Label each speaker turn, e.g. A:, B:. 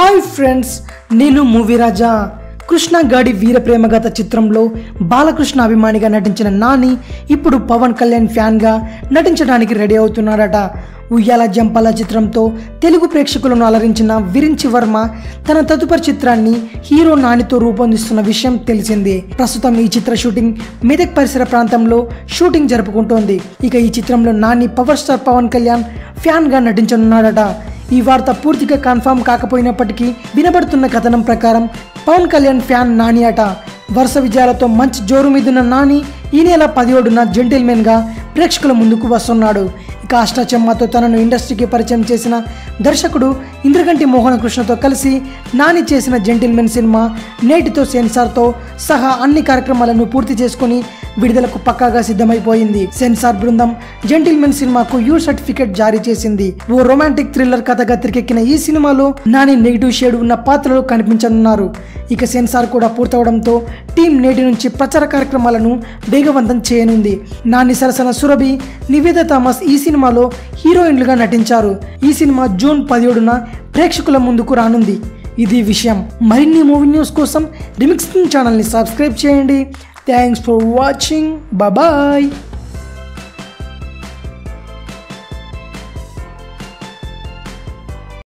A: Hi friends, నేను movie రాజా. కృష్ణ గాడి వీర ప్రేమగత చిత్రంలో బాలకృష్ణ అభిమానిగా నటించిన నాని ఇప్పుడు పవన్ కళ్యాణ్ ఫ్యాన్గా నటించడానికి రెడీ అవుతున్నాడట. ఉయ్యాల జంపాల చిత్రంతో తెలుగు ప్రేక్షకులను అలరించిన విరించి వర్మ తన తదుపరి చిత్రాన్ని హీరో నానితో రూపొందిస్తున్న విషయం తెలిసిందే. ప్రస్తుతం ఈ చిత్ర షూటింగ్ మెదక్ పరిసర ప్రాంతంలో షూటింగ్ జరుపుకుంటోంది. ఇక ఈ చిత్రంలో నాని పవర్ స్టార్ పవన్ కళ్యాణ్ ఫ్యాన్గా నటించనున్నాడట. ఈ వార్త పూర్తిగా కన్ఫర్మ్ కాకపోయినప్పటికీ వినబడుతున్న కథనం ప్రకారం పవన్ కళ్యాణ్ ఫ్యాన్ నాని అట. వరుస విజయాలతో మంచి జోరు మీదున్న నాని ఈ నెల 17న జెంటిల్మెన్గా ప్రేక్షకుల ముందుకు వస్తున్నాడు. ఇక అష్టాచెమ్మతో తనను ఇండస్ట్రీకి పరిచయం చేసిన దర్శకుడు ఇంద్రగంటి మోహన కృష్ణతో కలిసి నాని చేసిన జెంటిల్మెన్ సినిమా నేటితో సెన్సార్తో సహా అన్ని కార్యక్రమాలను పూర్తి చేసుకుని విడుదలకు పక్కాగా సిద్ధమైపోయింది. సెన్సార్ బృందం జెంటిల్మెన్ సినిమాకు యూ సర్టిఫికేట్ జారీ చేసింది. ఓ రొమాంటిక్ థ్రిల్లర్ కథగా తెరకెక్కిన ఈ సినిమాలో నాని నెగిటివ్ షేడ్ ఉన్న పాత్రలో కనిపించనున్నారు. ఇక సెన్సార్ కూడా పూర్తవడంతో టీం నేటి నుంచి ప్రచార కార్యక్రమాలను వేగవంతం చేయనుంది. నాని సరసన సురభి, నివేద థామస్ ఈ సినిమాలో హీరోయిన్లుగా నటించారు. ఈ సినిమా జూన్ 17న ప్రేక్షకుల ముందుకు రానుంది. ఇది విషయం. మరిన్ని మూవీ న్యూస్ కోసం రిమిక్స్ ఛానల్ని సబ్స్క్రైబ్ చేయండి. Thanks for watching. బాయ్.